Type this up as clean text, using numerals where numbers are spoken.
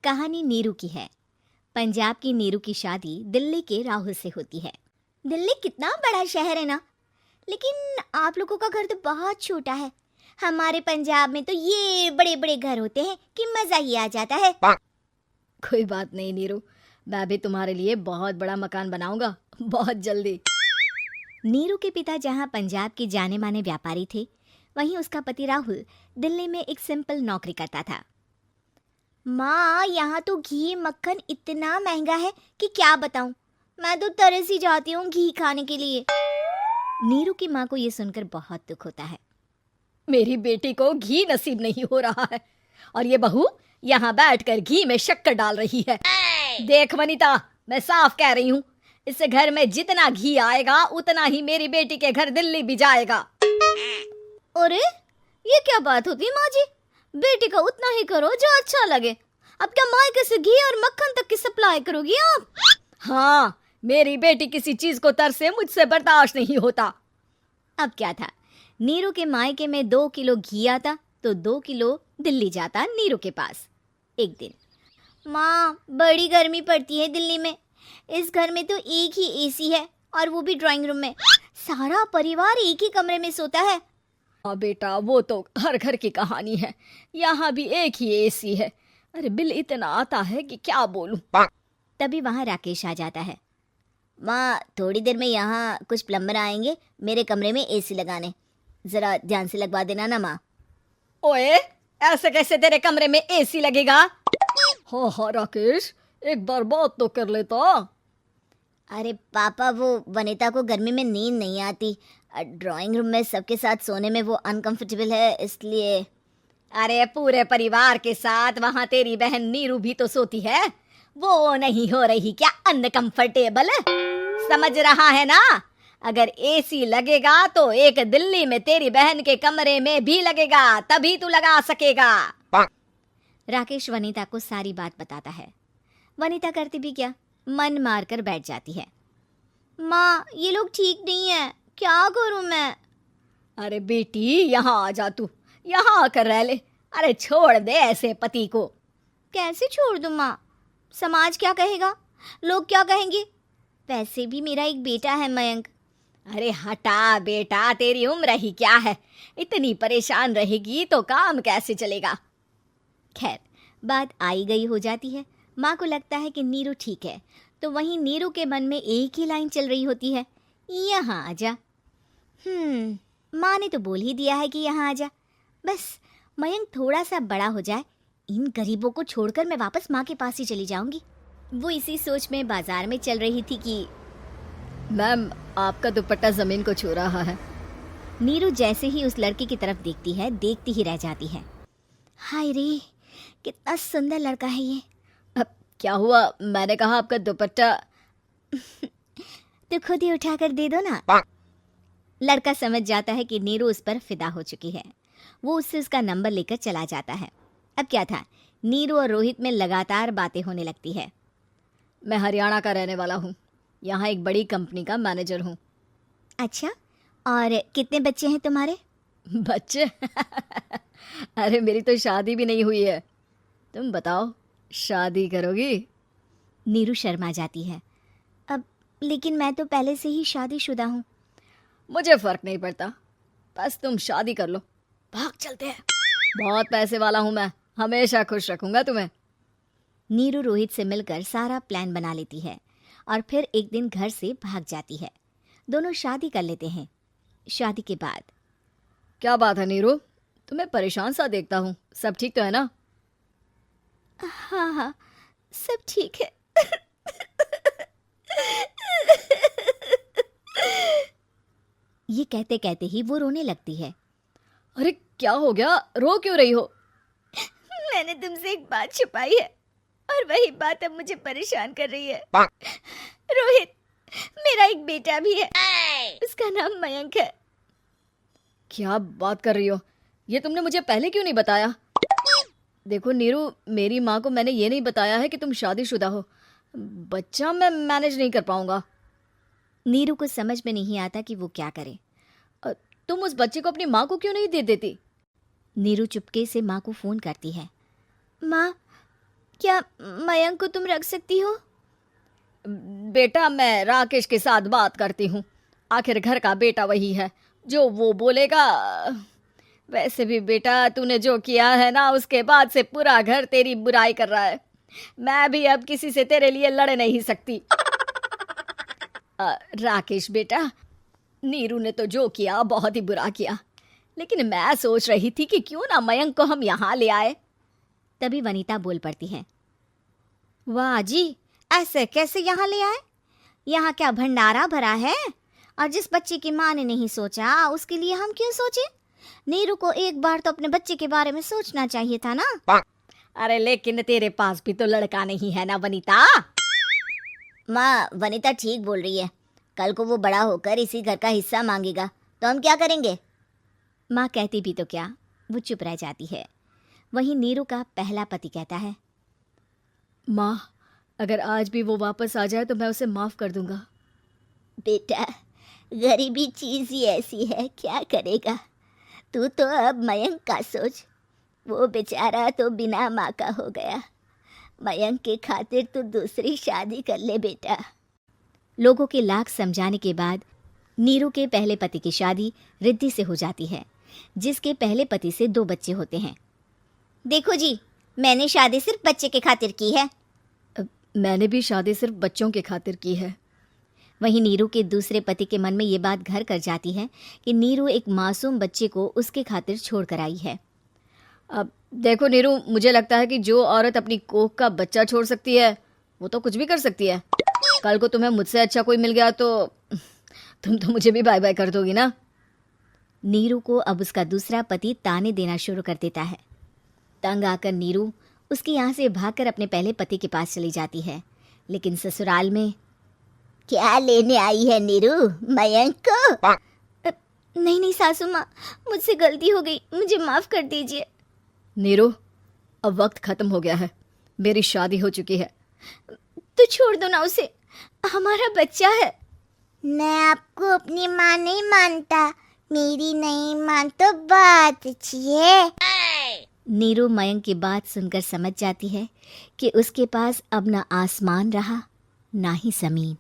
कहानी नीरू की है। पंजाब की नीरू की शादी दिल्ली के राहुल से होती है। दिल्ली कितना बड़ा शहर है ना, लेकिन आप लोगों का घर तो बहुत छोटा है। हमारे पंजाब में तो ये बड़े बड़े घर होते हैं कि मजा ही आ जाता है। कोई बात नहीं नीरू, मैं भी तुम्हारे लिए बहुत बड़ा मकान बनाऊंगा बहुत जल्दी। नीरू के पिता जहाँ पंजाब के जाने माने व्यापारी थे, वहीं उसका पति राहुल दिल्ली में एक सिंपल नौकरी करता था। माँ, यहाँ तो घी मक्खन इतना महंगा है कि क्या बताऊं। मैं तो तरस ही जाती हूँ घी खाने के लिए। नीरू की माँ को ये सुनकर बहुत दुख होता है। मेरी बेटी को घी नसीब नहीं हो रहा है और ये बहू यहाँ बैठकर घी में शक्कर डाल रही है। देख वनिता, मैं साफ कह रही हूँ, इस घर में जितना घी आएगा उतना ही मेरी बेटी के घर दिल्ली भी जाएगा। अरे ये क्या बात होती है माँ जी? बेटी का उतना ही करो जो अच्छा लगे। अब क्या मायके से घी और मक्खन तक की सप्लाई करोगी आप? हाँ, मेरी बेटी किसी चीज को तरसे मुझसे बर्दाश्त नहीं होता। अब क्या था, नीरू के मायके में 2 किलो घी आता तो 2 किलो दिल्ली जाता नीरू के पास। एक दिन, माँ बड़ी गर्मी पड़ती है दिल्ली में। इस घर में तो एक ही एसी है और वो भी ड्राइंग रूम में। सारा परिवार एक ही कमरे में सोता है। हाँ बेटा, वो तो हर घर की कहानी है। यहाँ भी एक ही एसी है। अरे बिल इतना आता है कि क्या बोलूं। तभी वहाँ राकेश आ जाता है। माँ, थोड़ी देर में यहाँ कुछ प्लम्बर आएंगे मेरे कमरे में एसी लगाने। जरा ध्यान से लगवा देना ना माँ। ओए, ऐसे कैसे तेरे कमरे में एसी लगेगा? हाँ हाँ राकेश, एक बार बात तो कर लेता। अरे पापा, वो वनिता को गर्मी में नींद नहीं आती। ड्राइंग रूम में सबके साथ सोने में वो अनकंफर्टेबल है, इसलिए। अरे पूरे परिवार के साथ वहाँ तेरी बहन नीरू भी तो सोती है। वो नहीं हो रही क्या अनकंफर्टेबल? समझ रहा है ना? अगर एसी लगेगा तो एक दिल्ली में तेरी बहन के कमरे में भी लगेगा, तभी तू लगा सकेगा। राकेश वनिता को सारी बात बताता है। वनिता करती भी क्या, मन मार कर बैठ जाती है। माँ, ये लोग ठीक नहीं है, क्या करूं मैं? अरे बेटी, यहाँ आ जा, तू यहाँ आकर रह ले। अरे छोड़ दे ऐसे पति को। कैसे छोड़ दूं माँ? समाज क्या कहेगा, लोग क्या कहेंगे? वैसे भी मेरा एक बेटा है मयंक। अरे हटा बेटा, तेरी उम्र ही क्या है, इतनी परेशान रहेगी तो काम कैसे चलेगा। खैर, बात आई गई हो जाती है। माँ को लगता है कि नीरू ठीक है, तो वहीं नीरू के मन में एक ही लाइन चल रही होती है, यहाँ आ जा। माँ ने तो बोल ही दिया है कि यहाँ आ जा। बस मयंक थोड़ा सा बड़ा हो जाए, इन गरीबों को छोड़कर मैं वापस माँ के पास ही चली जाऊंगी। वो इसी सोच में बाजार में चल रही थी कि मैम, आपका दुपट्टा जमीन को छू रहा है। नीरू जैसे ही उस लड़के की तरफ देखती है, देखती ही रह जाती है। हाय रे, कितना सुंदर लड़का है ये। अब क्या हुआ? मैंने कहा आपका दुपट्टा। तो खुद ही उठा कर दे दो ना। लड़का समझ जाता है कि नीरू उस पर फिदा हो चुकी है। वो उससे उसका नंबर लेकर चला जाता है। अब क्या था, नीरू और रोहित में लगातार बातें होने लगती है। मैं हरियाणा का रहने वाला हूँ, यहाँ एक बड़ी कंपनी का मैनेजर हूँ। अच्छा, और कितने बच्चे हैं तुम्हारे? बच्चे? अरे मेरी तो शादी भी नहीं हुई है। तुम बताओ, शादी करोगी? नीरू शर्मा जाती है। अब लेकिन मैं तो पहले से ही शादीशुदा हूँ। मुझे फर्क नहीं पड़ता, बस तुम शादी कर लो, भाग चलते हैं। बहुत पैसे वाला हूँ मैं, हमेशा खुश रखूंगा तुम्हें। नीरू रोहित से मिलकर सारा प्लान बना लेती है और फिर एक दिन घर से भाग जाती है। दोनों शादी कर लेते हैं। शादी के बाद, क्या बात है नीरू, तुम्हें परेशान सा देखता हूँ, सब ठीक तो है ना? हाँ हाँ, सब ठीक है। ये कहते कहते ही वो रोने लगती है। अरे क्या हो गया, रो क्यों रही हो? मैंने तुमसे एक बात छुपाई है और वही बात अब मुझे परेशान कर रही है। रोहित, मेरा एक बेटा भी है, उसका नाम मयंक है। क्या बात कर रही हो? ये तुमने मुझे पहले क्यों नहीं बताया? देखो नीरू, मेरी माँ को मैंने ये नहीं बताया है कि तुम शादीशुदा हो। बच्चा मैं मैनेज नहीं कर पाऊंगा। नीरू को समझ में नहीं आता कि वो क्या करे। तुम उस बच्चे को अपनी माँ को क्यों नहीं दे देती? नीरू चुपके से माँ को फोन करती है। माँ, क्या मयंक को तुम रख सकती हो? बेटा, मैं राकेश के साथ बात करती हूँ। आखिर घर का बेटा वही है, जो वो बोलेगा। वैसे भी बेटा, तूने जो किया है ना, उसके बाद से पूरा घर तेरी बुराई कर रहा है। मैं भी अब किसी से तेरे लिए लड़ नहीं सकती। राकेश बेटा, नीरू ने तो जो किया बहुत ही बुरा किया, लेकिन मैं सोच रही थी कि क्यों ना मयंक को हम यहाँ ले आए। तभी वनीता बोल पड़ती है, वाह जी, ऐसे कैसे यहाँ ले आए? यहाँ क्या भंडारा भरा है? और जिस बच्चे की माँ ने नहीं सोचा, उसके लिए हम क्यों सोचे? नीरू को एक बार तो अपने बच्चे के बारे में सोचना चाहिए था ना। अरे लेकिन तेरे पास भी तो लड़का नहीं है ना वनीता। माँ, वनीता ठीक बोल रही है। कल को वो बड़ा होकर इसी घर का हिस्सा मांगेगा तो हम क्या करेंगे? माँ कहती भी तो क्या, वो चुप रह जाती है। वहीं नीरू का पहला पति कहता है, माँ, अगर आज भी वो वापस आ जाए तो मैं उसे माफ कर दूंगा। बेटा, गरीबी चीज ही ऐसी है, क्या करेगा? तू तो अब मयंक का सोच। वो बेचारा तो बिना माँ का हो गया। मयंक के खातिर तू दूसरी शादी कर ले बेटा। लोगों के लाख समझाने के बाद नीरू के पहले पति की शादी रिद्धि से हो जाती है, जिसके पहले पति से 2 बच्चे होते हैं। देखो जी, मैंने शादी सिर्फ बच्चे के खातिर की है। मैंने भी शादी सिर्फ बच्चों के खातिर की है। वहीं नीरू के दूसरे पति के मन में ये बात घर कर जाती है कि नीरू एक मासूम बच्चे को उसके खातिर छोड़ कर आई है। अब देखो नीरू, मुझे लगता है कि जो औरत अपनी कोख का बच्चा छोड़ सकती है, वो तो कुछ भी कर सकती है। कल को तुम्हें मुझसे अच्छा कोई मिल गया तो तुम तो मुझे भी बाय बाय कर दोगी ना। नीरू को अब उसका दूसरा पति ताने देना शुरू कर देता है। तंग आकर नीरू उसके यहाँ से भागकर अपने पहले पति के पास चली जाती है। लेकिन ससुराल में क्या लेने आई है नीरू, मयंक को? नहीं नहीं सासू माँ, मुझसे गलती हो गई, मुझे माफ कर दीजिए। नीरू, अब वक्त खत्म हो गया है, मेरी शादी हो चुकी है। तो छोड़ दो ना उसे, हमारा बच्चा है। मैं आपको अपनी माँ नहीं मानता, मेरी नहीं मान तो बात अच्छी है। नीरू मयंक की बात सुनकर समझ जाती है कि उसके पास अब ना आसमान रहा ना ही जमीन।